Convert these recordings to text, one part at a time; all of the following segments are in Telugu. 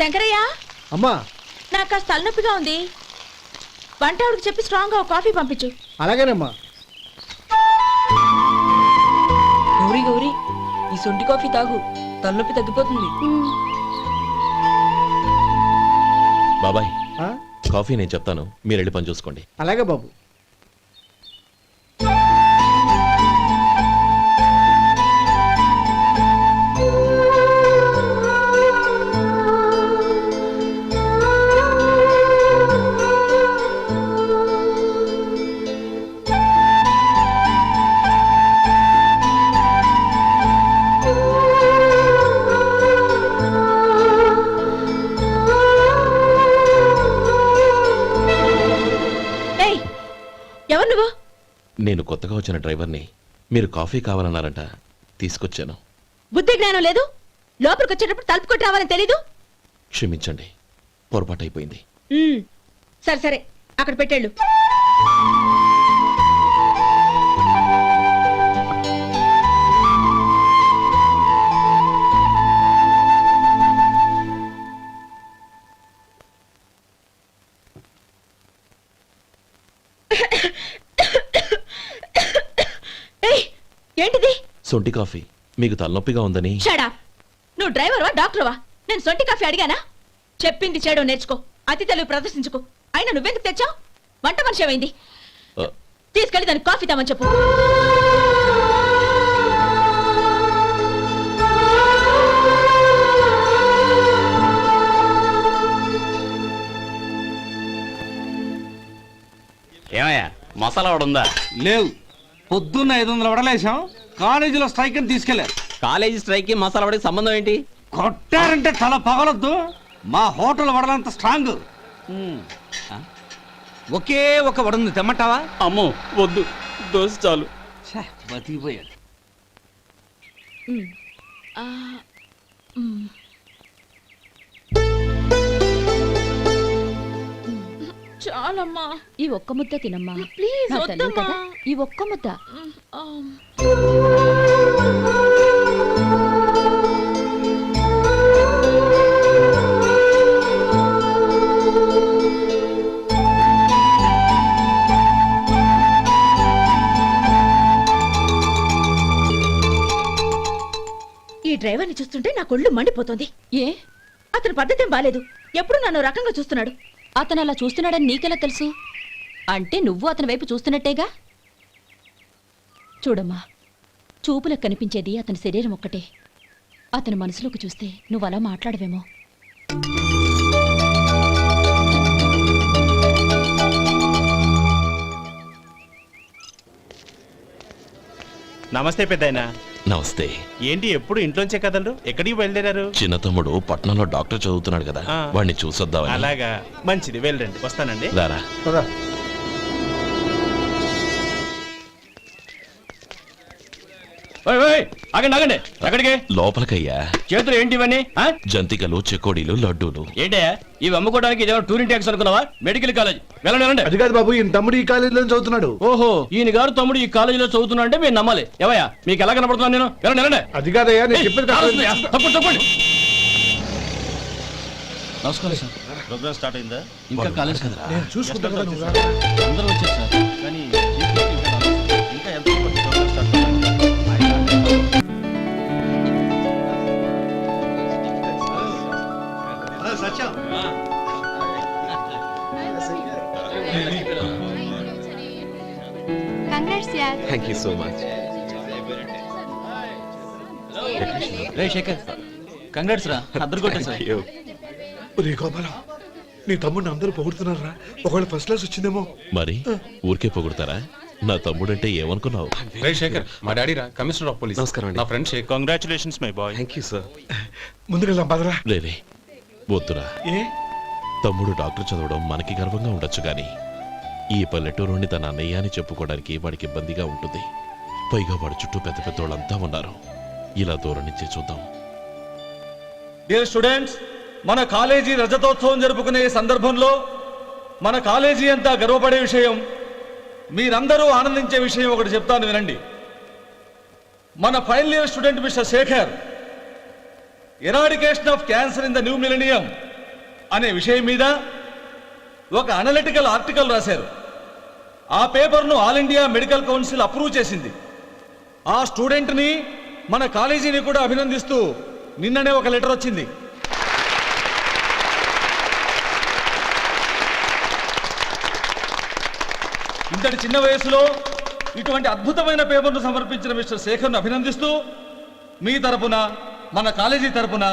శంకరయ్య అమ్మా, నాకు కాస్త తలనొప్పిగా ఉంది. వంట ఆవిడకి చెప్పి స్ట్రాంగ్ గా కాఫీ పంపించు. అలాగేనమ్మా. గౌరీ గౌరీ, ఈ సొంటి కాఫీ తాగు, తలనొప్పి తగ్గిపోతుంది. బాబాయ్, ఆ? కాఫీ నేను చెప్తాను, మీరు వెళ్ళి పని చూసుకోండి. అలాగే బాబు. ఎవరు నువ్వు? నేను కొత్తగా వచ్చిన డ్రైవర్ని. మీరు కాఫీ కావాలన్నారంట, తీసుకొచ్చాను. బుద్ధి జ్ఞానం లేదు. లోపలికి వచ్చేటప్పుడు తలుపు కొట్టి రావాలని తెలీదు. క్షమించండి, పొరపాటు అయిపోయింది. సరే సరే, అక్కడ పెట్టేళ్ళు. ఏంటిది? సొంటి కాఫీ. మీకు తలనొప్పిగా ఉందని. Shut up. నువ్వు డ్రైవర్వా డాక్టర్వా? నేను సొంటి కాఫీ అడిగానా? చెప్పింది చేయడం నేర్చుకో, అతి తెలివి ప్రదర్శించుకో. అయినా నువ్వెందుకు తెచ్చావు? వంట మనిషి ఏమైంది? తీసుకెళ్ళి దానికి కాఫీ తామని చెప్పు. ఏమయ్యా, మసాలా వడ ఉందా? లేవు. పొద్దున్న 500 వడలేసాం. కాలేజీలో స్ట్రైక్ అని తీసుకెళ్లారు. కాలేజీ స్ట్రైక్ కి మసాలా వడకి సంబంధం ఏంటి? కొట్టారంటే తల పగలొద్దు. మా హోటల్ వడలంత స్ట్రాంగ్. ఒకే ఒక వడ ఉంది, తెమ్మంటావా? అమ్మో వద్దు, దోశ చాలు. బతికిపోయాడు. చాలమ్మా, ఈ ఒక్క ముద్ద తినమ్మా ప్లీజ్. నా తల్లి కదా, ఈ ఒక్క ముద్ద. ఈ డ్రైవర్ని చూస్తుంటే నా కొళ్ళు మండిపోతుంది. ఏ, అతని పద్ధతి ఏం బాలేదు. ఎప్పుడు నన్ను రకంగా చూస్తున్నాడు. అతను అలా చూస్తున్నాడని నీకెలా తెలుసు? అంటే నువ్వు అతని వైపు చూస్తున్నట్టేగా. చూడమ్మా, చూపులకు కనిపించేది అతని శరీరం ఒక్కటే. అతని మనసులోకి చూస్తే నువ్వు అలా మాట్లాడవేమో. నమస్తే పెద్దాయనా. నమస్తే. ఏంటి ఎప్పుడు ఇంట్లోంచే కదలరు? ఎక్కడికి బయలుదేరారు? చిన్న తమ్ముడు పట్నంలో డాక్టర్ చదువుతున్నాడు కదా, వాడిని చూసొద్దామని. అలాగా, మంచిది, వెళ్ళండి. వస్తానండి. రారా. ఆగండి ఆగండి, ఎక్కడికి? లోపలికయ్యా. చేతులు ఏంటి ఇవన్నీ? జంతికలు, చెకోడీలు, లడ్డూలు. ఏంటయ్యా ఇవి అమ్ముకోవడానికి? ఇదేమో టూరింగ్ ట్యాక్స్ అనుకున్నావా? Medical college. వెళ్ళండి వెళ్ళండి. అది కాదు బాబు, ఈయన తమ్ముడు ఈ కాలేజీలో చదువుతున్నాడు. ఓహో, ఈయన గారు తమ్ముడు ఈ కాలేజీలో చదువుతున్నా అంటే మీరు నమ్మాలి. ఏవయ్యా, మీకు ఎలా కనపడుతున్నాను నేను? వెళ్ళండి వెళ్ళండి. అది కాదయ్యా, నేను చెప్పేది కాదు. తప్పండి. నమస్కారం సార్. ప్రోగ్రామ్ స్టార్ట్ అయిందా? ఇంకా కాలేజ్ కదా. నేను చూసుకుంటాను కదా, నువ్వు రా. అందరూ వచ్చారు సార్. కానీ ఇంకా ఎంత ప్రోగ్రామ్ స్టార్ట్ అవ్వాలి? Thank you so much. రే శేఖర్, కంగ్రాట్స్ రా, అద్దరు కొట్టేసారు. ఒరే గోపాలం, నీ తమ్ముడిని అందరూ పొగుడుతున్నారా? ఒకవేళ ఫస్ట్ క్లాస్ వచ్చిందేమో. మరి ఊరికే పొగుడతారా? నా తమ్ముడంటే ఏమనుకున్నావు? రే శేఖర్, మా డాడీ రా, కమిషనర్ ఆఫ్ పోలీస్. నమస్కారం అండి. నా friend Shekhar. Congratulations my boy. Thank you sir. ముందుకెళ్దాం పదరా. రేరే వద్దురా. ఏ తమ్ముడు డాక్టర్ చదవడం మనకి గర్వంగా ఉండొచ్చు, కానీ ఈ పల్లెటూరుని తన అన్నయ్య అని చెప్పుకోవడానికి వాడికి ఇబ్బందిగా ఉంటుంది. పైగా వాడి చుట్టూ పెద్ద పెద్దోళ్ళంతా ఉన్నారు. ఇలా దూరం నుంచి చూద్దాం. డియర్ స్టూడెంట్స్, మన కాలేజీ రజతోత్సవం జరుపుకునే సందర్భంలో మన కాలేజీ అంతా గర్వపడే విషయం, మీరందరూ ఆనందించే విషయం ఒకటి చెప్తాను వినండి. మన final year student mister Shekhar, eradication of cancer in the new millennium అనే విషయం మీద ఒక అనలిటికల్ ఆర్టికల్ రాశారు. ఆ పేపర్ను All India Medical Council approve చేసింది. ఆ స్టూడెంట్ని మన కాలేజీని కూడా అభినందిస్తూ నిన్ననే ఒక లెటర్ వచ్చింది. ఇంతటి చిన్న వయసులో ఇటువంటి అద్భుతమైన పేపర్ను సమర్పించిన మిస్టర్ శేఖర్ను అభినందిస్తూ మీ తరపున మన కాలేజీ తరపున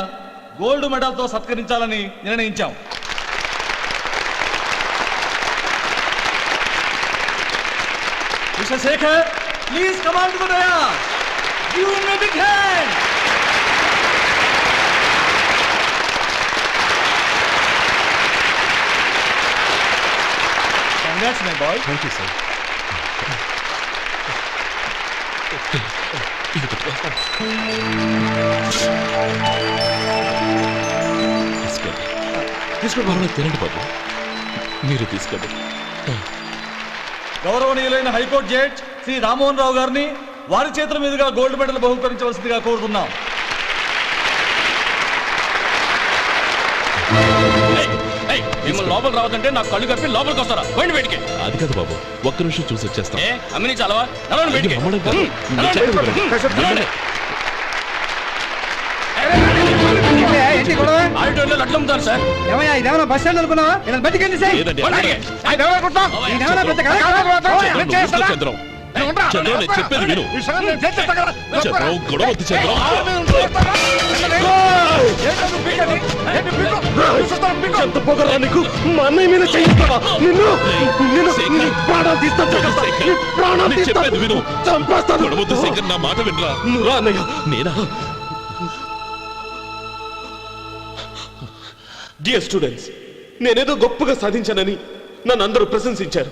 గోల్డ్ మెడల్తో సత్కరించాలని నిర్ణయించాం. Mister Shekhar, please come on to the dais. Give him a big hand. Congrats my boy. Thank you sir. తీసుకోండి, తినండి బాబు. మీరు తీసుకోండి. గౌరవనీయులైన హైకోర్టు జడ్జ్ శ్రీ రామ్మోహన్ రావు గారిని వారి చేతుల మీదుగా గోల్డ్ మెడల్ బహుకరించవలసిందిగా కోరుతున్నాం. మిమ్మల్ని లోపల రావద్దంటే నాకు కళ్ళు కప్పి లోపలికి వస్తారా? పోయింది బయటికి. అది కాదు బాబు, ఒక్క నిమిషం చూసి వచ్చేస్తాం. అమ్మిని చాలవా? నడవండి బయటికి. రమ్మడం కాదు. నేను చెప్పేది వినండి. నడవండి. ఆడిటోరియంలో లడ్లు అమ్ముతారు సార్. ఏమయ్యా ఇదేమన్నా బస్ స్టాండ్ అనుకున్నావా? ఇలా బయటికి లేదండి, చంద్రం. చంద్రం, నేను చెప్పేది విను. చంద్రం, గొడవ వద్దు చంద్రం. ఎంత పొగరా నీకు? మా అన్నయ్య మీద చేయిస్తావా? నిన్ను నిన్ను శేఖర్, నీ ప్రాణాలు తీస్తాను జాగ్రత్త. నీ ప్రాణాలు నేను చెప్పేది తీస్తాను. విను. చంపేస్తాను. గొడవ వద్దు శేఖర్, నా మాట వినరా. నువ్వు రా అన్నయ్య. నేనా? డియర్ స్టూడెంట్స్, నేనేదో గొప్పగా సాధించానని నన్ను అందరూ ప్రశంసించారు.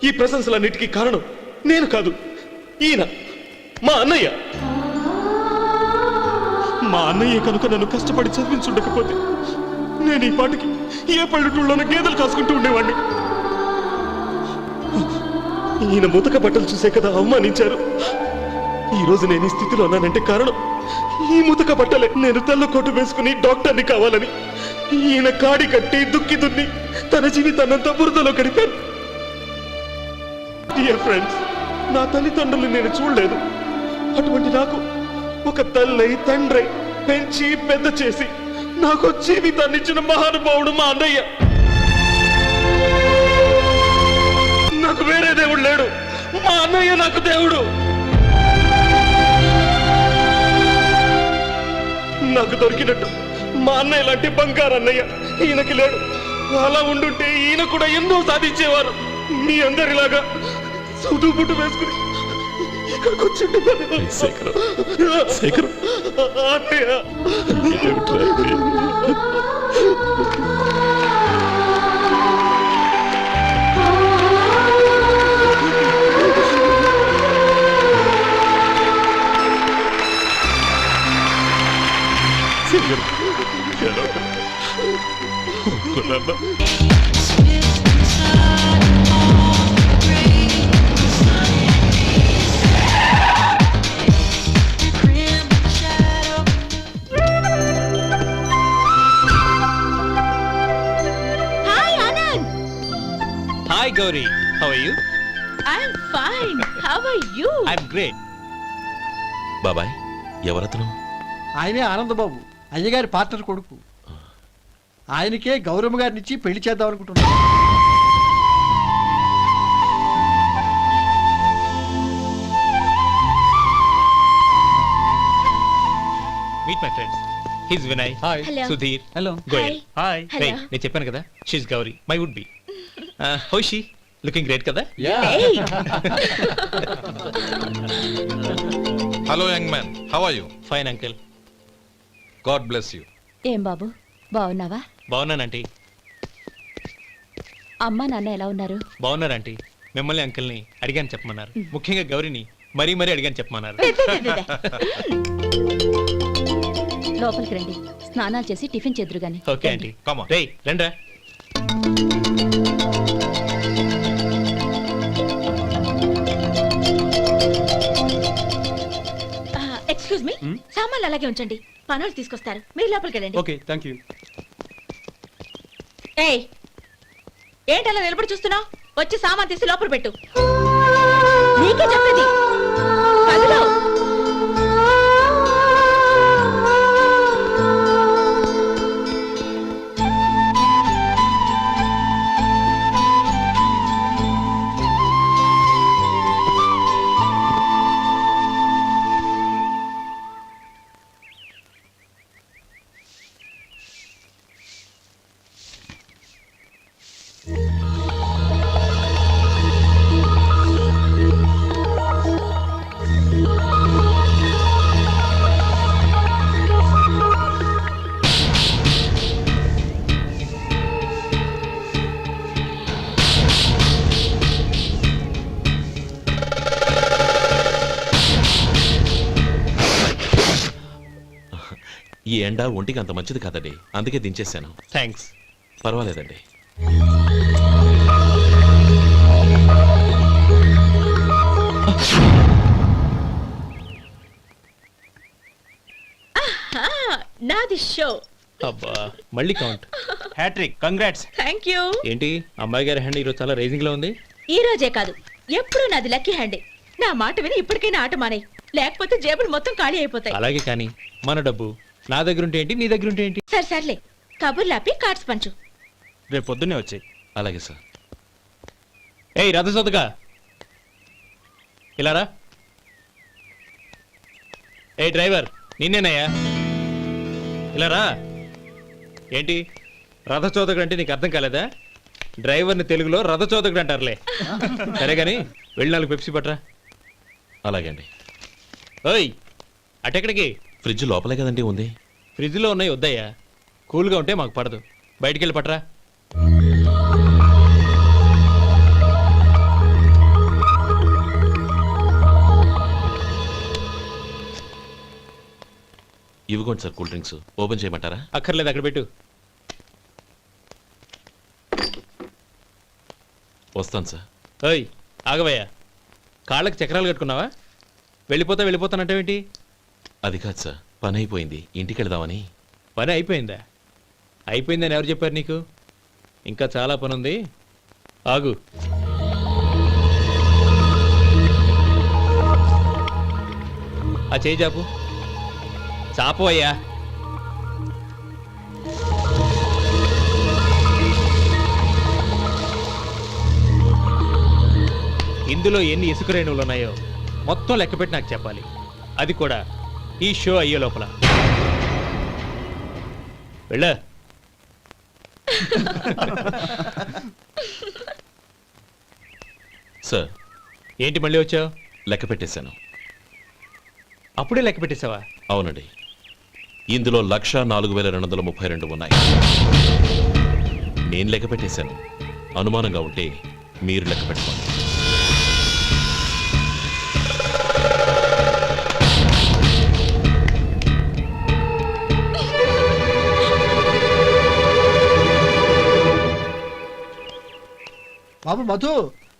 ఈ ప్రశంసలన్నిటికీ కారణం నేను కాదు, ఈయన మా అన్నయ్య. మా అన్నయ్య కనుక నన్ను కష్టపడి చదివించుండకపోతే నేను ఈ పాటికి ఏ పల్లెటూళ్ళలోనూ గేదెలు కాసుకుంటూ ఉండేవాడిని. ఈయన ముతక బట్టలు చూసే కదా అవమానించారు. ఈ రోజు నేను ఈ స్థితిలో ఉన్నానంటే కారణం ఈ ముతక బట్టలే. నేను తెల్ల కోటు వేసుకుని డాక్టర్ని కావాలని ఈయన కాడి కట్టి దుక్కి దున్ని తన జీవితాన్నంతా బురదలో గడిపారు. డియర్ ఫ్రెండ్స్, నా తల్లిదండ్రులు నేను చూడలేదు. అటువంటి నాకు ఒక తల్లై తండ్రి పెంచి పెద్ద చేసి నాకు జీవితాన్ని ఇచ్చిన మహానుభావుడు మా అన్నయ్య. నాకు వేరే దేవుడు లేడు, మా అన్నయ్య నాకు దేవుడు. నాకు దొరికినట్టు మా అన్నయ్య లాంటి బంగారు అన్నయ్య ఈయనకి లేడు. అలా ఉండుంటే ఈయన కూడా ఎన్నో సాధించేవారు. మీ అందరిలాగా సూటు బుట్టు వేసుకుని ఇక్కడికి వచ్చిండే శేఖర్, శేఖర్. అన్నయ్య. ఏమిట్రా ఇది? శేఖర్, ఒక్కడన్నా. Hi Anand. Hi Gauri, how are you? I'm fine. How are you? I'm great. బాబాయ్, ఎవరతను? ఆయనే ఆనందబాబు, అయ్యగారి పార్ట్నర్ కొడుకు. ఆయనకే గౌరమ్మ గారిని ఇచ్చి పెళ్లి చేద్దాం అనుకుంటున్నాను. Meet my friends. He's Vinay. Hi. Hello. Sudheer. Hello. Goyal. Hi. Hello. నేను చెప్పాను కదా, she's Gauri, my would be. How she? Looking great కదా? Hey. Hello young man, how are you? Fine uncle. God bless you. ఏం బాబు, బాగున్నావా? బాగున్నానంటీ. అమ్మా నాన్న ఎలా ఉన్నారు? బాగున్నారంటీ. మిమ్మల్ని అంకిల్ని అడిగాను చెప్పమన్నారు. ముఖ్యంగా గౌరీని మరీ మరీ అడిగాను చెప్పమన్నారు. లోపలికి రండి, స్నానాలు చేసి టిఫిన్ చేద్దురు గాని. Okay aunty. Come on. రేయ్ రండ్రా. ఎక్స్క్యూజ్ మీ, సామాన్లు అలాగే ఉంచండి, పనులు తీసుకొస్తారు. మీరు లోపలికి వెళ్ళండి. Okay, thank you. ఏయ్ ఏంటలా నిలబడి చూస్తున్నావు? వచ్చి సామాన్ తీసి లోపల పెట్టు. నీకే చెప్పేది. కదులు. ఈ ఎండ ఒంటికి అంత మంచిది కాదండి, అందుకే దించేశాను. థ్యాంక్స్. పర్వాలేదండి. నాది షో. అబ్బా మళ్ళీ count. Hattrick. Congrats. Thank you. ఏంటి అమ్మాయి గారి హ్యాండ్ ఈరోజు చాలా రైజింగ్ లో ఉంది? ఈ రోజే కాదు, ఎప్పుడు నాది లక్కీ హ్యాండే. నా మాట విని ఇప్పటికైనా ఆట మానేయ్, లేకపోతే జేబులు మొత్తం ఖాళీ అయిపోతాయి. అలాగే కానీ మన డబ్బు నా దగ్గర ఉంటే ఏంటి, నీ దగ్గర ఉంటే ఏంటి? సరే సర్లే, కబుర్లు ఆపి కార్డ్స్ పంచు. రేపు పొద్దున్నే వచ్చాయి. అలాగే సార్. ఏయ్ రథసోదగా ఇలా రా. ఏయ్ డ్రైవర్ నిన్నేనయ్యా, ఇలా రా. ఏంటి రథచోదకుడు అంటే నీకు అర్థం కాలేదా? డ్రైవర్ని తెలుగులో రథచోదకుడు అంటారులే. సరే గాని వెళ్ళి 4 పెప్సీ పట్రా. అలాగే అండి. ఓయ్ అటెక్కడికి? ఫ్రిడ్జ్ లోపలే కదండి ఉంది. ఫ్రిడ్జ్లో ఉన్నాయి వద్దయ్యా, కూల్గా ఉంటే మాకు పడదు. బయటికి వెళ్ళి పట్రా. ఇవ్వకోండి సార్ కూల్ డ్రింక్స్. ఓపెన్ చేయమంటారా? అక్కర్లేదు, అక్కడ పెట్టు. వస్తాను సార్. ఓయ్ ఆగవయ్యా, కాళ్ళకి చక్రాలు కట్టుకున్నావా? వెళ్ళిపోతానంటావేంటి? అది కాదు సార్, పని అయిపోయింది, ఇంటికి వెళదామని. పని అయిపోయిందా? అయిపోయిందని ఎవరు చెప్పారు నీకు? ఇంకా చాలా పని ఉంది, ఆగు. ఆ చేయి చాపు. చాపు అయ్యా. ఇందులో ఎన్ని ఇసుక రేణువులు ఉన్నాయో మొత్తం లెక్కపెట్టి నాకు చెప్పాలి, అది కూడా ఈ షో అయ్యే లోపల. వెళ్ళా. సార్ ఏంటి మళ్ళీ వచ్చావు? లెక్క పెట్టేశాను. అప్పుడే లెక్క పెట్టేశావా? అవునండి, ఇందులో 1,04,232 ఉన్నాయి. నేను లెక్క పెట్టేశాను. అనుమానంగా ఉంటే మీరు లెక్క పెట్టుకోండి. బాబు మధు,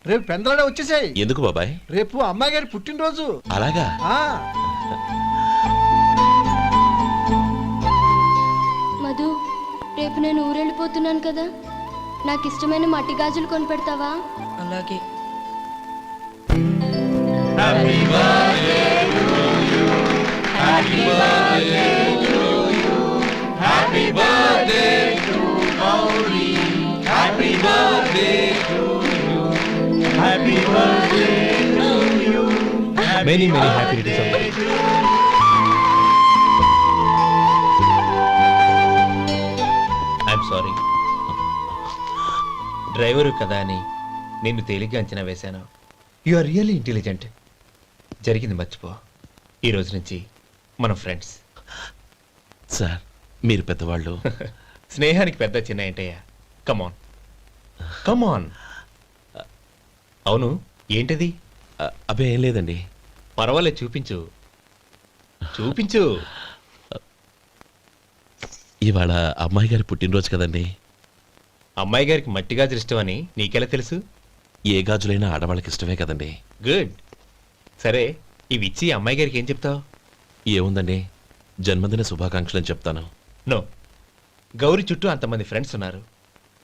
రేపు పెందలాడే వచ్చేసాయి. ఎందుకు బాబాయ్? రేపు అమ్మాయి గారి పుట్టినరోజు. అలాగా? మధు, రేపు నేను ఊరెళ్ళిపోతున్నాను కదా, నాకు ఇష్టమైన మట్టి గాజులు కొనిపెడతావా? అలాగే. Many happy returns of the day. I'm sorry. Driver కదా అని నిన్ను తేలిగ్గా అంచనా వేశాను. You are really intelligent. జరిగింది మర్చిపో. ఈ రోజు నుంచి మనం ఫ్రెండ్స్. సార్ మీరు పెద్దవాళ్ళు. స్నేహానికి పెద్ద చిన్న ఏంటయ్యా? కమాన్ కమాన్. అవును ఏంటది? అబ్బే ఏం లేదండి. పర్వాలేదు, చూపించు చూపించు. ఇవాళ అమ్మాయి గారి పుట్టినరోజు కదండి. అమ్మాయి గారికి మట్టి గాజులు ఇష్టం అని నీకెలా తెలుసు? ఏ గాజులైనా ఆడవాళ్ళకి ఇష్టమే కదండి. గుడ్. సరే ఇవి ఇచ్చి అమ్మాయి గారికి ఏం చెప్తావు? ఏముందండి, జన్మదిన శుభాకాంక్షలు అని చెప్తాను. నో, గౌరీ చుట్టూ అంతమంది ఫ్రెండ్స్ ఉన్నారు.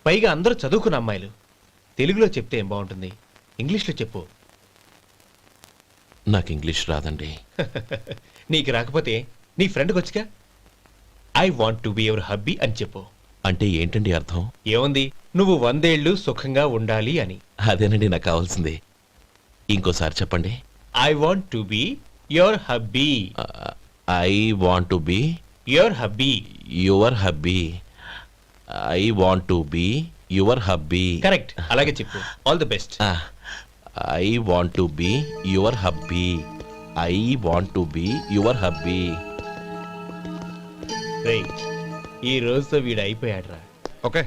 పైగా అందరూ చదువుకున్న అమ్మాయిలు. తెలుగులో చెప్తే ఏం బాగుంటుంది, ఇంగ్లీష్లో చెప్పు. నాకు ఇంగ్లీష్ రాదండి. నీకు రాకపోతే నీ ఫ్రెండ్కి వచ్చిగా I want to be your hubby అని చెప్పు. అంటే ఏంటండి అర్థం? ఏముంది, నువ్వు 100 ఏళ్ళు సుఖంగా ఉండాలి అని. అదేనండి నాకు కావాల్సింది. ఇంకోసారి చెప్పండి. I want to be your hubby. I want to be your hubby. Your hubby. I want to be your hubby. Correct, అలాగే చెప్పు. All the best. I want to be your hubby. I want to be your hubby. ఈ రోజుతో వీడు అయిపోయాడ్రా. ఓకే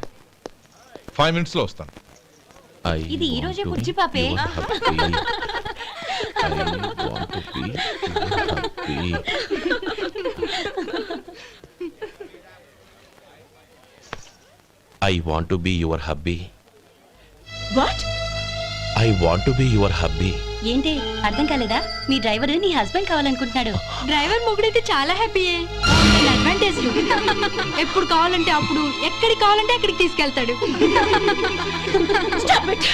5 minutes లో వస్తాను. ఇది ఈ రోజే బుజ్జి పాపే. I want to be your hubby. What? I want to be your hubby. ఏంటి అర్థం కాలేదా? మీ డ్రైవర్ నీ హస్బెండ్ కావాలనుకుంటున్నాడు. డ్రైవర్ మొగుడైతే చాలా హ్యాపీయే. అడ్వాంటేజ్ ఎప్పుడు కావాలంటే అప్పుడు, ఎక్కడికి కావాలంటే అక్కడికి తీసుకెళ్తాడు. Stop it!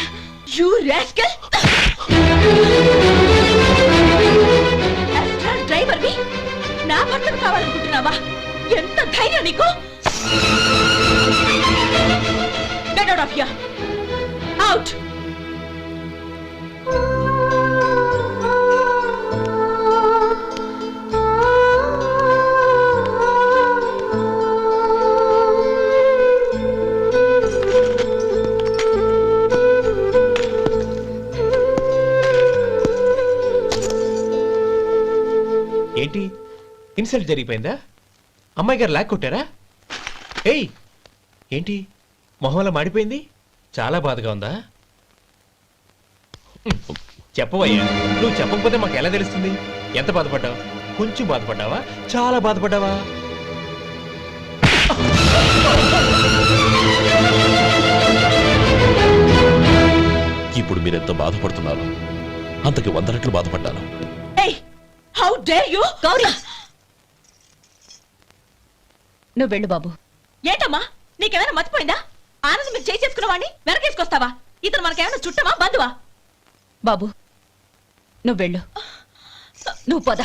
You rascal! Driver ని నా భర్తను కావాలనుకుంటున్నావా? ఎంత ధైర్యం నీకు? Get out of here! Out! ఏంటి, ఇన్సల్ట్ జరిగిపోయిందా? అమ్మాయి గారు లాక్ కొట్టారా? ఏయ్ ఏంటి మొహంలో మాడిపోయింది? చాలా బాధగా ఉందా? చెప్పవయ్యా, నువ్వు చెప్పకపోతే మాకు ఎలా తెలుస్తుంది? ఎంత బాధపడ్డావు? కొంచెం బాధపడ్డావా, చాలా బాధపడ్డావా? ఇప్పుడు మీరెంత బాధపడుతున్నారు, అంతకి 100 రెట్లు బాధపడ్డాను. Hey! How dare you! Gauri, నువ్వు వెళ్ళు బాబు. ఏంటమ్మా, నీకేమైనా మర్చిపోయిందా? ఆనందం మీరు చేసుకున్నవాడిని వెనకేసుకొస్తావా? ఇతను మనకేమైనా చుట్టమా, బంధువా? బాబు నువ్వు వెళ్ళు. నువ్వు పద.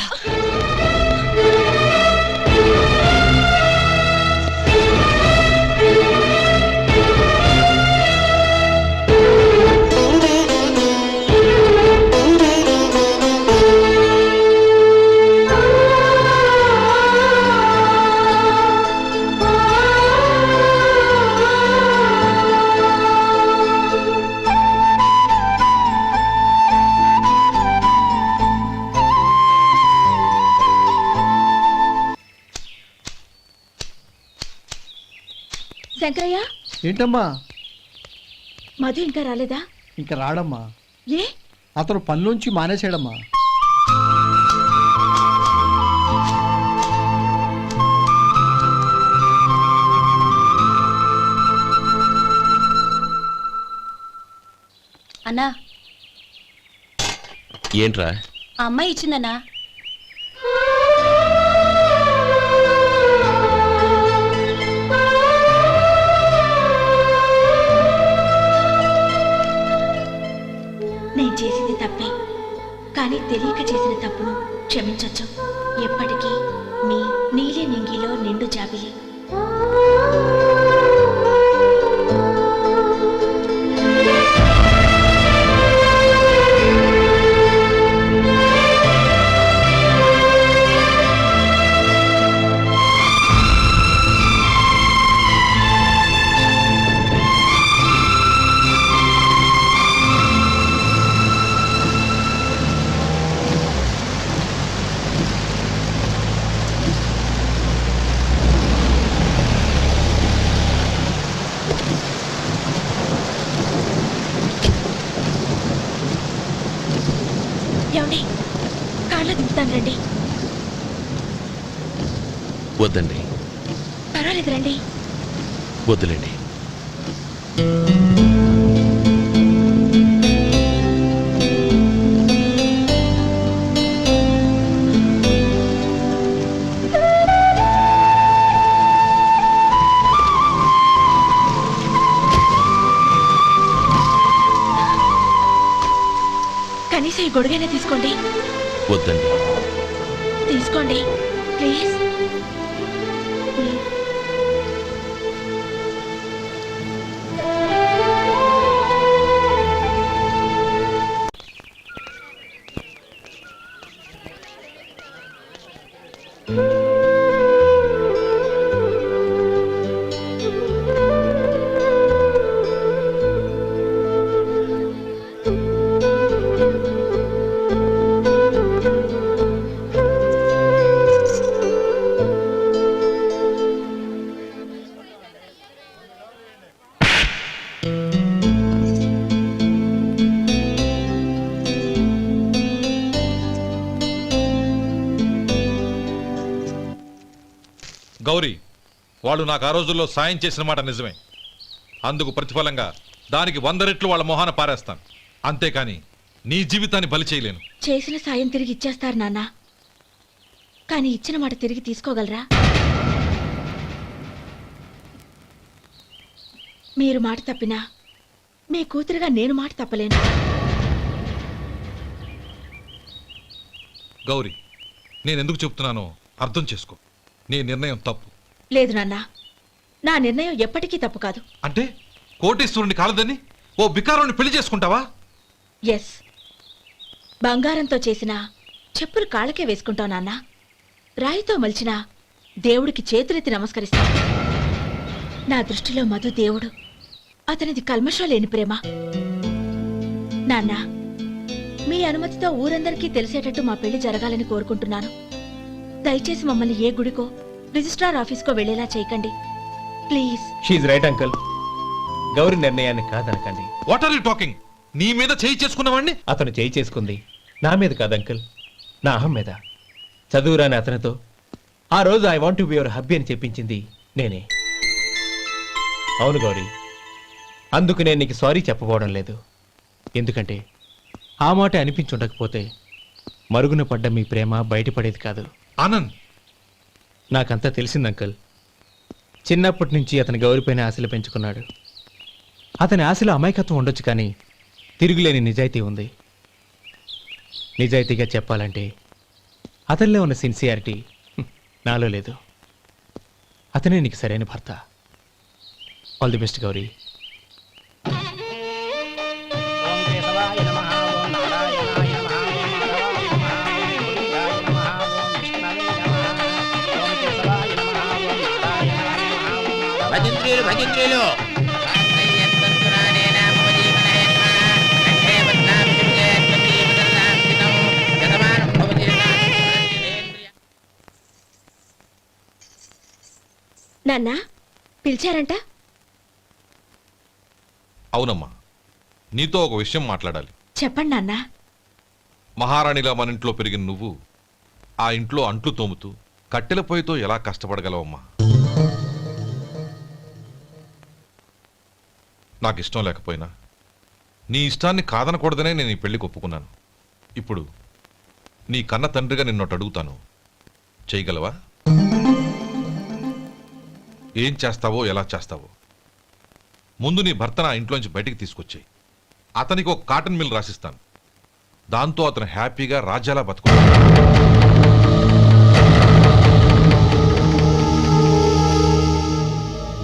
శంకరయ్య, ఏంటమ్మా? మధు ఇంకా రాలేదా? ఇంకా రాడమ్మా. ఏ? అతను పనిలోంచి మానేశాడమ్మా. అన్నా, ఏంట్రా? ఆ అమ్మాయి ఇచ్చిందన్నా. నేను చేసింది తప్పే, కానీ తెలియక చేసిన తప్పును క్షమించొచ్చు. ఎప్పటికీ మీ నీలి నింగిలో నిండు జాబిలి. ఏమండి, కార్లో దింపుతాను రండి. వద్దండి. పర్వాలేదు రండి. వద్దులేండి. గొడుగైనా తీసుకోండి. వద్దండి. తీసుకోండి ప్లీజ్. గౌరీ, వాళ్ళు నాకు ఆ రోజుల్లో సాయం చేసిన మాట నిజమే. అందుకు ప్రతిఫలంగా దానికి 100 రెట్లు వాళ్ళ మొహాన పారేస్తాను. అంతేకాని నీ జీవితాన్ని బలి చేయలేను. చేసిన సాయం తిరిగి ఇచ్చేస్తారు నాన్న, కానీ ఇచ్చిన మాట తిరిగి తీసుకోగలరా? మీరు మాట తప్పినా మీ కూతురుగా నేను మాట తప్పలేను. గౌరీ, నేనెందుకు చెప్తున్నానో అర్థం చేసుకో. నీ నిర్ణయం తప్పు. లేదు నాన్న, నా నిర్ణయం ఎప్పటికీ తప్పు కాదు. అంటే కోటేశ్వరుని కాలదని ఓ బికారుని పెళ్లి చేసుకుంటావా? ఎస్, బంగారంతో చేసిన చెప్పులు కాళ్ళకే వేసుకుంటావు నాన్న. రాయితో మలిచిన దేవుడికి చేతులెత్తి నమస్కరిస్తా. నా దృష్టిలో మధు దేవుడు, అతనిది కల్మషం లేని ప్రేమ. నాన్న, మీ అనుమతితో ఊరందరికీ తెలిసేటట్టు మా పెళ్లి జరగాలని కోరుకుంటున్నాను. దయచేసి మమ్మల్ని ఏ గుడికో రిజిస్ట్రార్ ఆఫీస్కో వెళ్లేలా చేయకండి please. She's right uncle. Gauri నిర్ణయాన్ని కాదనకండి. What are you talking? నీ మీద చేయి చేసుకున్నవాడిని అతను చేయి చేసుకుంది నా మీద కాదు అంకుల్, నా అహం మీద. చదువురాని అతనితో ఆ రోజు I want to be your hubby అని చెప్పించింది నేనే. అవును గౌరీ, అందుకు నేను నీకు సారీ చెప్పబోవడం లేదు. ఎందుకంటే ఆ మాట అనిపించుండకపోతే మరుగున పడ్డ మీ ప్రేమ బయటపడేది కాదు. ఆనంద్, నాకంతా తెలిసింది అంకుల్. చిన్నప్పటి నుంచి అతని గౌరిపైన ఆశలు పెంచుకున్నాడు. అతని ఆశలో అమాయకత్వం ఉండొచ్చు, కానీ తిరుగులేని నిజాయితీ ఉంది. నిజాయితీగా చెప్పాలంటే అతనిలో ఉన్న సిన్సియారిటీ నాలో లేదు. అతనే నీకు సరైన భర్త. All the best Gauri. భజంత్రీలు నాన్న, పిలిచారంట? అవునమ్మా, నీతో ఒక విషయం మాట్లాడాలి. చెప్పండి నాన్న. మహారాణిలా మన ఇంట్లో పెరిగిన నువ్వు ఆ ఇంట్లో అంట్లు తోముతూ కట్టెల పొయ్యితో ఎలా కష్టపడగలవమ్మా? నాకు ఇష్టం లేకపోయినా నీ ఇష్టాన్ని కాదనకూడదనే నేను ఈ పెళ్లికి ఒప్పుకున్నాను. ఇప్పుడు నీ కన్న తండ్రిగా నిన్నొట్టు అడుగుతాను, చేయగలవా? ఏం చేస్తావో, ఎలా చేస్తావో ముందు నీ భర్త నా ఇంట్లోంచి బయటికి తీసుకొచ్చేయి. అతనికి ఒక కాటన్ మిల్ రాసిస్తాను. దాంతో అతను హ్యాపీగా రాజ్యాలా బతుకుతాడు.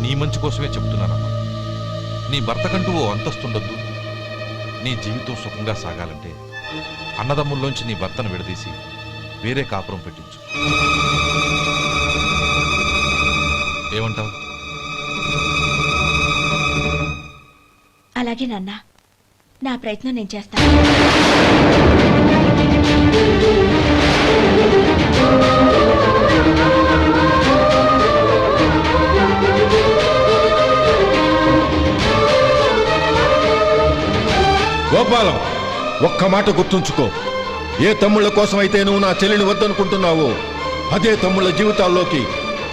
నీ మంచి కోసమే చెప్తున్నానమ్మా. నీ భర్తకంటూ ఓ అంతస్తుండొద్దు. నీ జీవితం సుఖంగా సాగాలంటే అన్నదమ్ముల్లోంచి నీ భర్తను విడదీసి వేరే కాపురం పెట్టించు. ఏమంటావు? అలాగే నాన్న, నా ప్రయత్నం నేను చేస్తాను. గోపాలం, ఒక్క మాట గుర్తుంచుకో. ఏ తమ్ముళ్ళ కోసమైతే నువ్వు నా చెల్లిని వద్దనుకుంటున్నావో అదే తమ్ముళ్ళ జీవితాల్లోకి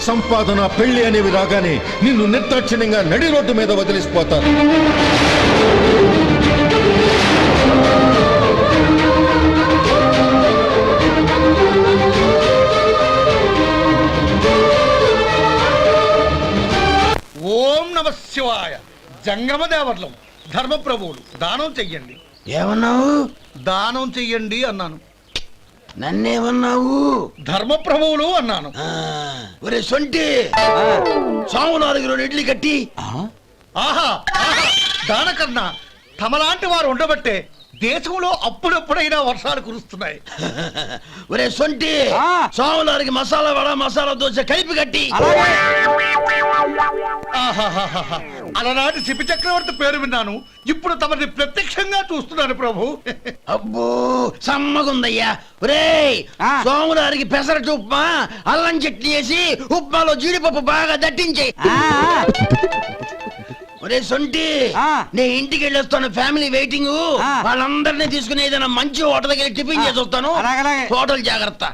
సంపాదన, పెళ్లి అనేవి రాగానే నిన్ను నిర్దాక్షిణ్యంగా నడి రోడ్డు మీద వదిలేసిపోతారు. ఓం నమ శివాయ. జంగమదేవర్లం, ధర్మప్రభువులు, దానం చెయ్యండి. ఏమన్నావు? దానం చెయ్యండి అన్నాను. నన్నేమన్నావు? ధర్మప్రభువులు అన్నాను. ఒరే సొంటి, సోమవారికి 2 ఇడ్లీ కట్టి. ఆహా ఆహా, దానకన్నా తమలాంటి వారు ఉండబట్టే దేశంలో అప్పుడప్పుడైనా వర్షాలు కురుస్తున్నాయి. ఒరే సొంటి, సోమవారికి మసాలా వడ మసాలా దోశ కలిపి కట్టి. ఆహాహాహా, అలనాటి శిపి చక్రవర్తి పేరు విన్నాను, ఇప్పుడు తమని ప్రత్యక్షంగా చూస్తున్నాను ప్రభు. అబ్బో సమ్మగుందయ్యా. ఒరేయ్, సోమవారికి పెసరట్టు ఉప్మా అల్లం చట్నీ వేసి ఉప్మాలో జీడిపప్పు బాగా దట్టించే. ఒరే సొంటి, నే ఇంటికి వెళ్ళొస్తాను, ఫ్యామిలీ వెయిటింగ్. వాళ్ళందరినీ తీసుకుని ఏదైనా మంచి హోటల్కి వెళ్ళి టిఫిన్ చేసి వస్తాను. హోటల్ జాగ్రత్త.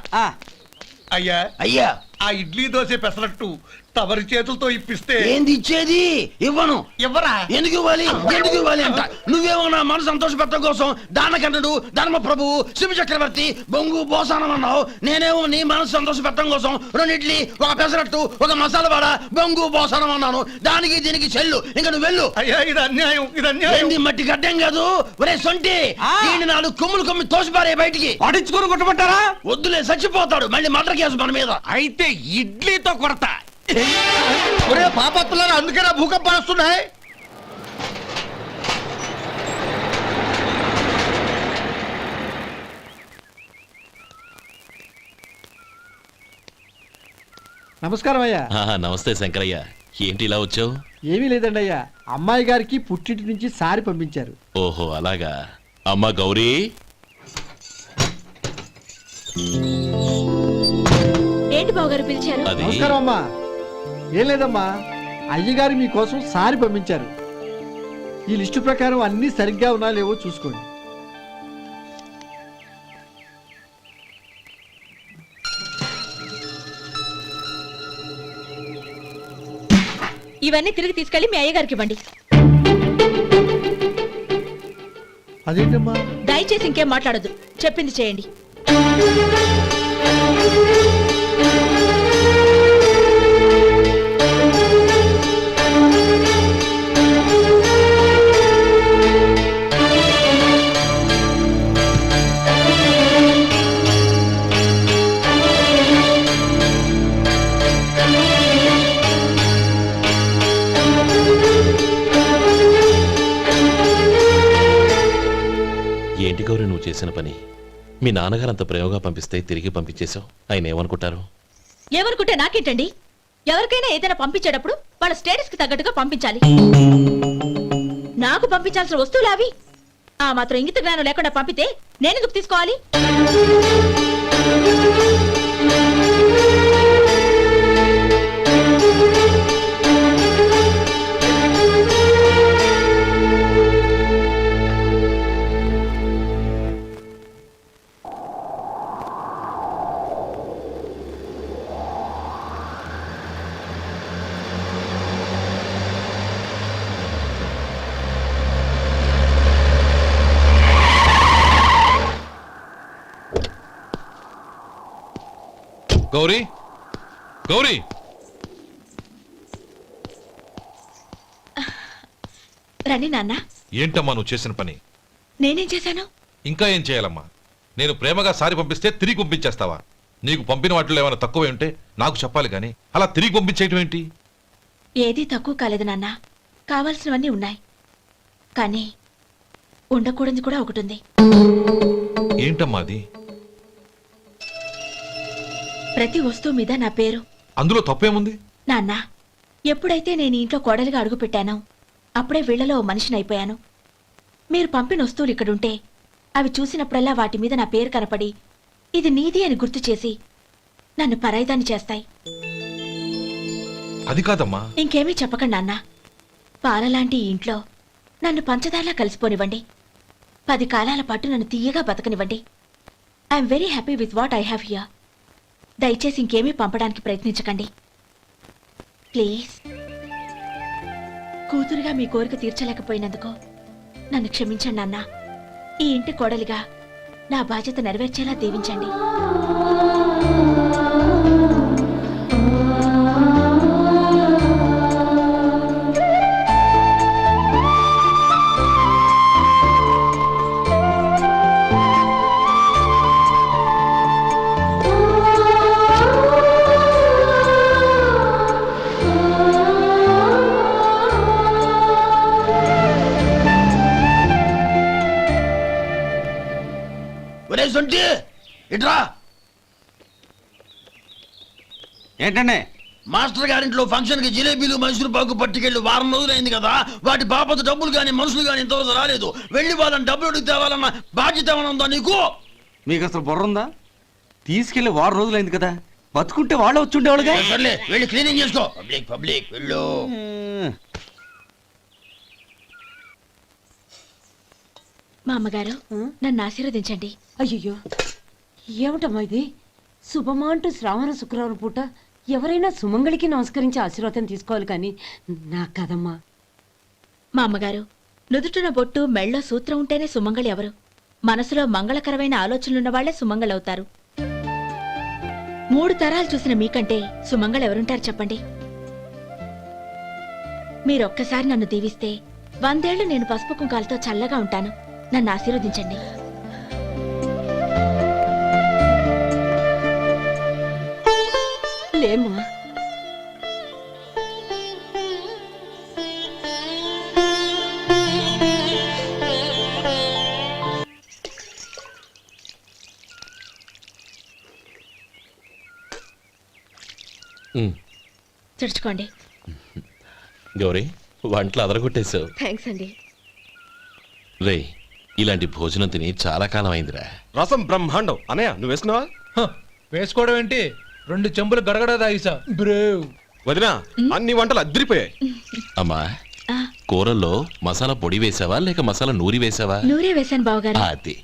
అయ్యా అయ్యా, ఆ ఇడ్లీ దోశ పెసరట్టు తమరి చేతులతో ఇప్పిస్తే. ఏంది ఇచ్చేది? ఇవ్వను. ఎవరా? ఎందుకు ఇవ్వాలి? ఎందుకు ఇవ్వాలి అంట. నువ్వేమో నా మనసు సంతోషపెట్టడం కోసం దానకన్నుడు, ధర్మ ప్రభువు, శివ చక్రవర్తి, బొంగు బోసానం అన్నావు. నేనేమో నీ మనసు సంతోషపెట్టడం కోసం 2 ఇడ్లీ, 1 పెసరట్టు, 1 మసాలా వడ, బొంగు బోసానం అన్నాను. దానికి దీనికి చెల్లు. ఇంకా నువ్వు వెళ్ళు. అయ్యా ఇది అన్యాయం, ఇది అన్యాయం. ఏంది మట్టి గడ్డం కాదు. ఒరే సొంటి, దీన్ని 4 కొమ్ములు తోసిపారే బయటికి. పడించుకొని కొట్టమంటారా? వద్దులే, చచ్చిపోతాడు. మళ్ళీ మర్డర్ కేసు మన మీద. అయితే ఇడ్లీతో కొడతా. ఒరే పాపత్తులారా, అందుకేనా భూకంపాలు వస్తున్నాయి? నమస్కారం అయ్యా. నమస్తే శంకరయ్య, ఏంటి ఇలా వచ్చావు? ఏమీ లేదండి అయ్యా, అమ్మాయి గారికి పుట్టింటి నుంచి సారి పంపించారు. ఓహో అలాగా. అమ్మా గౌరీ. ఏంటి బావగారు పిలిచారు? అది నమస్కారం అమ్మా. ఏం లేదమ్మా, అయ్యగారు మీకోసం సారి పంపించారు. ఈ లిస్టు ప్రకారం అన్ని సరిగ్గా ఉన్నా లేవో చూసుకోండి. ఇవన్నీ తిరిగి తీసుకెళ్లి మీ అయ్యగారికి ఇవ్వండి. అదేంటమ్మా? దయచేసి ఇంకేం మాట్లాడొద్దు, చెప్పింది చేయండి. ఏంటి గౌరీ నువ్వు చేసిన పని? మీ నాన్నగారు అంత ప్రేమగా పంపిస్తే తిరిగి పంపించేశావు. ఆయన ఏమనుకుంటారు? ఏమనుకుంటే నాకేంటండి? ఎవరికైనా ఏదైనా పంపించేటప్పుడు వాళ్ళ స్టేటస్ కి తగ్గట్టుగా పంపించాలి. నాకు పంపించాల్సిన వస్తువులు అవి. ఆ మాత్రం ఇంగిత జ్ఞానం లేకుండా పంపితే నేనెందుకు తీసుకోవాలి? గౌరీ, గౌరీ, రండి నాన్న. ఏంటమ్మా నువ్వు చేసిన పని? నేనేం చేశాను? ఇంకా ఏం చేయాలమ్మా? నేను ప్రేమగా సారి పంపిస్తే తిరిగి పంపించేస్తావా? నీకు పంపిన వాటిలో ఏమైనా తక్కువ ఉంటే నాకు చెప్పాలి కానీ అలా తిరిగి పంపించేయటం ఏంటి? ఏదీ తక్కువ కాలేదు నాన్న, కావాల్సినవన్నీ ఉన్నాయి. కానీ ఉండకూడదు కూడా ఒకటి ఉంది. ఏంటమ్మా అది? ప్రతి వస్తువు మీద నా పేరు. అందులో తప్పేముంది? నాన్న, ఎప్పుడైతే నేను ఇంట్లో కోడలిగా అడుగు పెట్టానో అప్పుడే వీళ్లలో మనిషిని అయిపోయాను. మీరు పంపిన వస్తువులు ఇక్కడుంటే అవి చూసినప్పుడల్లా వాటి మీద నా పేరు కనపడి ఇది నీది అని గుర్తు చేసి నన్ను పరాయిదాన్ని చేస్తాయి. అది కాదమ్మా. ఇంకేమీ చెప్పకండి నాన్న. పాలలాంటి ఈ ఇంట్లో నన్ను పంచదారలా కలిసిపోనివ్వండి. 10 కాలాల పాటు నన్ను తీయగా బతకనివ్వండి. I'm very happy with what I have here. దయచేసి ఇంకేమీ పంపడానికి ప్రయత్నించకండి ప్లీజ్. కూతురుగా మీ కోరిక తీర్చలేకపోయినందుకు నన్ను క్షమించండి నాన్న. ఈ ఇంటి కోడలిగా నా బాధ్యత నెరవేర్చేలా దీవించండి. ఇట్రా. ఏంటండి? మాస్టర్ గారింట్లో ఫంక్షన్ కి జిలేబీలు మైసూరు పాకు పట్టుకెళ్ళి వారం రోజులైంది కదా, వాటి బాపత డబ్బులు కానీ మనుషులు కానీ ఇంతవరకు రాలేదు. వెళ్ళి వాళ్ళని డబ్బులు అడిగి తేవాలన్న బాధ్యత ఏమైనా ఉందా నీకు? మీకు అసలు బుర్ర ఉందా? తీసుకెళ్లి వారం రోజులైంది కదా, బతుకుంటే వాళ్ళు వచ్చి ఉండేవాళ్ళుగా. సర్లే వెళ్ళి క్లీనింగ్ చేసుకో. పబ్లిక్ పబ్లిక్ వెళ్ళు. మా అమ్మగారు నన్ను ఆశీర్వదించండి. అయ్యో ఏమిటమ్మా ఇది? శుభమా అంటూ శ్రావణ శుక్రవారం పూట ఎవరైనా సుమంగళికి నమస్కరించి ఆశీర్వాదం తీసుకోవాలి కానీ నా కదమ్మా. మా అమ్మగారు నుదుటిన బొట్టు మెళ్ళో సూత్రం ఉంటేనే సుమంగళి ఎవరు? మనసులో మంగళకరమైన ఆలోచనలున్న వాళ్లే సుమంగళవుతారు. 3 తరాలు చూసిన మీకంటే సుమంగళ ఎవరుంటారు చెప్పండి? మీరొక్కసారి నన్ను దీవిస్తే 100 ఏళ్లు నేను పసుపు కుంకాలతో చల్లగా ఉంటాను. నన్ను ఆశీర్వదించండి. లేమ్మా, తుడుచుకోండి. గౌరీ, వంటలు అదరగొట్టేశావు. థ్యాంక్స్ అండి. రే, ఇలాంటి భోజనం తిని చాలా కాలం అయిందిరా. రసం బ్రహ్మాండం. అనయ్య నువ్వు వేసుకున్నావా? వేసుకోవడం ఏంటి, 2 చెంబులు గడగడ తాగిసా బ్రేవ్. వదినా, అన్ని వంటలు అద్దరిపోయాయి. అమ్మా, కూరల్లో మసాలా పొడి వేసావా లేక మసాలా నూరి వేసావా? నూరే వేశాను బావగారు. అది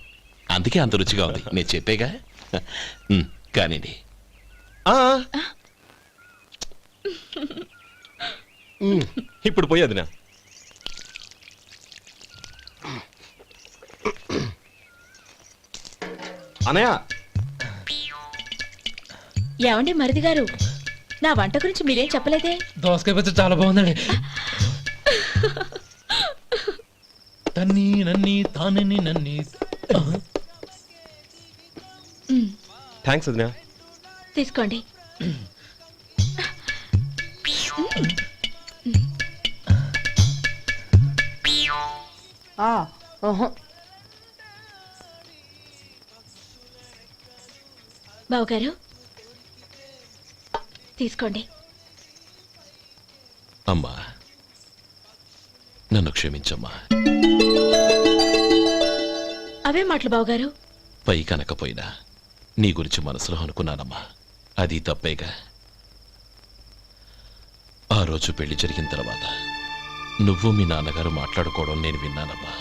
అందుకే అంత రుచిగా ఉంది. నేను చెప్పేగా. కానివ్వండి. ఇప్పుడు పోయి వదినా. అనయ్య, ఏమండి మరిది గారు, నా వంట గురించి మీరేం చెప్పలేదే? దోసకాయ పచ్చడి చాలా బాగుందండి. తన్ని నన్ని తానని నన్ని. థ్యాంక్స్ వదినా. తీసుకోండి. బావగారు తీసుకోండి. అమ్మా, నన్ను క్షమించమ్మా. అవే మాటలు బావగారు. పై కనకపోయినా నీ గురించి మనసులో అనుకున్నానమ్మా. అది తప్పేగా. ఆ రోజు పెళ్లి జరిగిన తర్వాత నువ్వు మీ నాన్నగారు మాట్లాడుకోవడం నేను విన్నానమ్మా.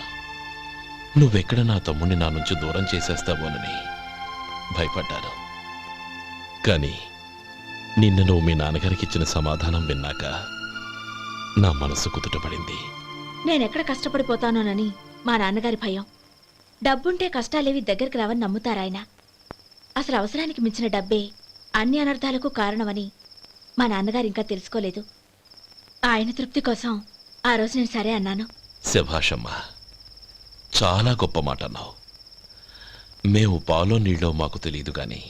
నువ్వెక్కడ నా తమ్ముడిని నా నుంచి దూరం చేసేస్తావోనని భయపడ్డాను. కానీ నిన్న నువ్వు మీ నాన్నగారికి ఇచ్చిన సమాధానం విన్నాక నా మనసు కుదుటపడింది. నేనెక్కడ కష్టపడిపోతానోనని మా నాన్నగారి భయం. డబ్బుంటే కష్టాలేవి దగ్గరికి రావని నమ్ముతారాయన. అసలు అవసరానికి మించిన డబ్బే అన్ని అనర్థాలకు కారణమని మా నాన్నగారు ఇంకా తెలుసుకోలేదు. ఆయన తృప్తి కోసం ఆ రోజు నేను సరే అన్నాను. శభాషమ్మా, చాలా గొప్ప మాట అన్నావు. మేము పాలో నీళ్ళో మాకు తెలియదు గాని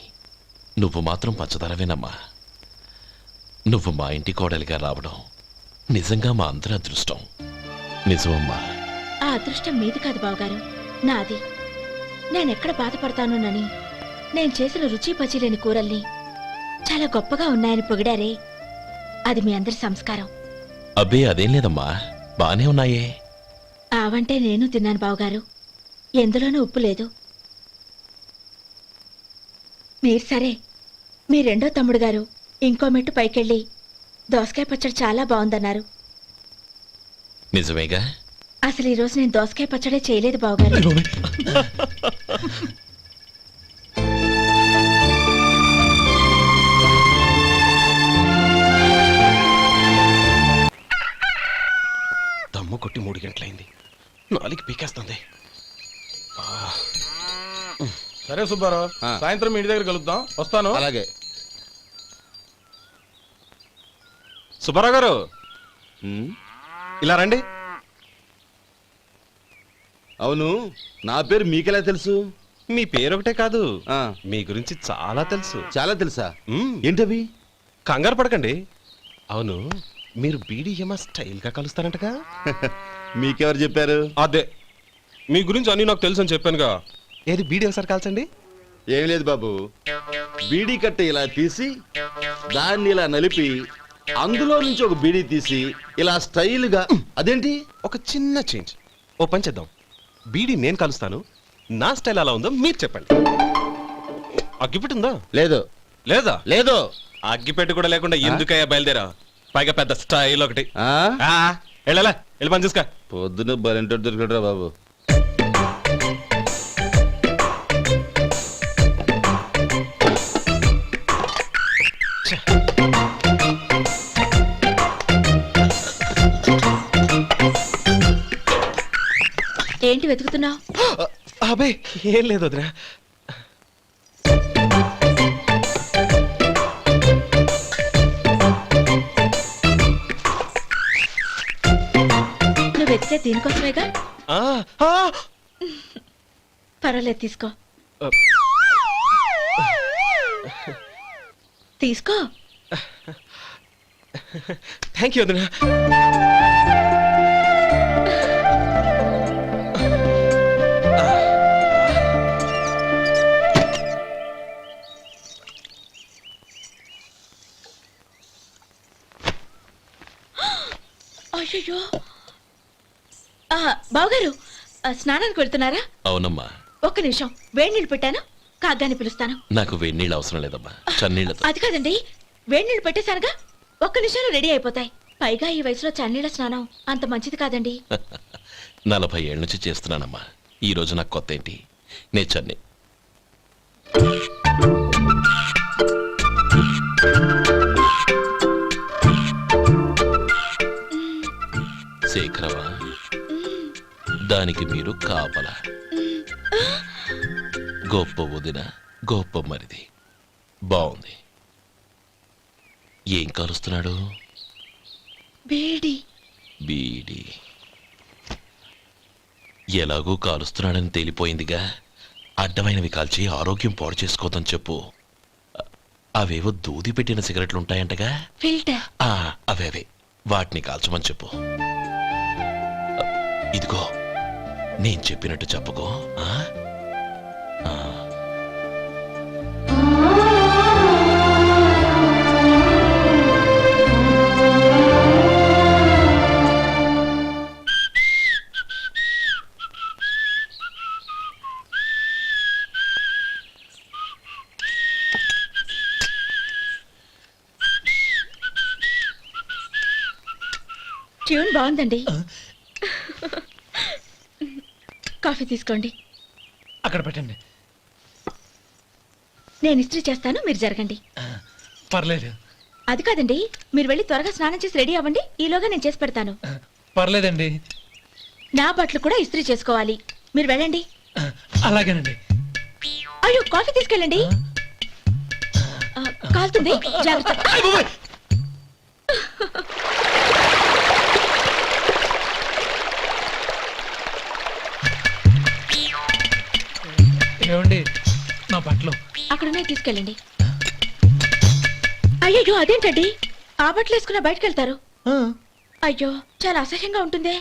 నువ్వు మాత్రం పచ్చదనవేనమ్మా. నువ్వు మా ఇంటి కోడలిగా రావడం నిజంగా మా అందరి అదృష్టం. నిజమమ్మా. ఆ అదృష్టం మీది కాదు బావగారు, నాది. నేనెక్కడ బాధపడతానోనని నేను చేసిన రుచి పచిలేని కూరల్ని చాలా గొప్పగా ఉన్నాయని పొగిడారే, అది మీ అందరి సంస్కారం. అబ్బే అదేం లేదమ్మా, బానే ఉన్నాయే. ఆవంటే నేను తిన్నాను బావగారు, ఎందులోనూ ఉప్పు లేదు. మీరు సరే, మీ రెండో తమ్ముడు గారు ఇంకో మెట్టు పైకెళ్ళి దోసకాయ పచ్చడి చాలా బాగుందన్నారు. నిజమేగా? అసలు ఈరోజు నేను దోసకాయ పచ్చడే చేయలేదు బావగారు. దమ్ము కొట్టి 3 గంటలైంది. 4కి పీకేస్తుంది. సరే సుబ్బారావు, సాయంత్రం మీ ఇంటి దగ్గర కలుద్దాం. వస్తాను. అలాగే. సుబ్బారావు గారు, ఇలా రండి. అవును, నా పేరు మీకెలా తెలుసు? మీ పేరు ఒకటే కాదు, మీ గురించి చాలా తెలుసు. చాలా తెలుసా? ఏంటవి? కంగారు పడకండి. అవును, మీరు బీడీఎంఆ స్టైల్గా కలుస్తారంటగా? మీకెవరు చెప్పారు? అదే, మీ గురించి అన్ని నాకు తెలుసు అని చెప్పానుగా. ఏది బీడీ ఒకసారి కాల్చండి. ఏం లేదు బాబు, బీడీ కట్ట ఇలా తీసి దాన్ని ఇలా నలిపి అందులో నుంచి ఒక బీడీ తీసి ఇలా స్టైల్గా, అదేంటి? ఒక చిన్న చేంజ్. ఓ పని చేద్దాం, బీడీ నేను కలుస్తాను, నా స్టైల్ అలా ఉందో మీరు చెప్పండి. అగ్గిపెట్టుందా? లేదు. లేదా? లేదు. అగ్గిపెట్టు కూడా లేకుండా ఎందుకయ్యా బయలుదేరా? పైగా పెద్ద స్టైల్ ఒకటి. ఆ? వెళ్ళాలా, వెళ్ళి పని చూసుకో. పొద్దున బలింటోడు దొరికడరా బాబు. ఏంటి వెతుకుతున్నావు? అబే ఏం లేదు వదినా. నువ్వు వెతికే దీనికోసమేగా. ఆ, ఆ, పర్వాలేదు, తీసుకో. తీసుకో. థ్యాంక్ యూ వదినా. అయ్యో, బావగారు స్నానానికి వెళ్తున్నారా? అవునమ్మా. ఒక్క నిమిషం, వేడి నీళ్ళు పెట్టాను, కాగ్గాని పిలుస్తాను. నాకు వేడి నీళ్ళు అవసరం లేదమ్మా, చన్నీళ్ళతో. అది కాదండి, వేడి నీళ్ళు పెట్టేశానుగా, ఒక్క నిమిషంలో రెడీ అయిపోతాయి. పైగా ఈ వయసులో చన్నీళ్ళ స్నానం అంత మంచిది కాదండి. 40 ఏళ్ళ నుంచి చేస్తున్నానమ్మా. ఈ రోజు నాకు కొత్త ఏంటి? నే చన్ని. శేఖరవా, దానికి మీరు కాపల. గొప్ప వదిన, గొప్ప మరిది. బాగుంది. ఏం కలుస్తున్నాడు? బీడి. బీడి ఎలాగూ కాలుస్తున్నాడని తేలిపోయిందిగా. అడ్డమైనవి కాల్చి ఆరోగ్యం పాడు చేసుకోదని చెప్పు. అవేవో దూది పెట్టిన సిగరెట్లు ఉంటాయంటగా, ఫిల్టర్. అవే వాటిని కాల్చమని చెప్పు. ఇదిగో, నేను చెప్పినట్టు చెప్పుకో. ట్యూన్ బాగుందండి. కాఫీ తీసుకోండి. అక్కడ పెట్టండి. నేను ఇస్త్రీ చేస్తాను, మీరు జరగండి. పర్లేదు. అది కాదండి, మీరు వెళ్ళి త్వరగా స్నానం చేసి రెడీ అవ్వండి, ఈలోగా నేను చేసి పెడతాను. పర్లేదండి. నా బట్టలు కూడా ఇస్త్రీ చేసుకోవాలి, మీరు వెళ్ళండి. అలాగేనండి. అయ్యో, కాఫీ తీసుకెళ్ళండి. కాలుతుంది, జాగ్రత్త. ఏమండి, నా బట్టలు అక్కడనే తీసుకెళ్ళండి. అయ్యో, అదేంటండి, ఆ బట్టలు వేసుకున్న బయటకు వెళ్తారు? అయ్యో, చాలా అసహ్యంగా ఉంటుందే.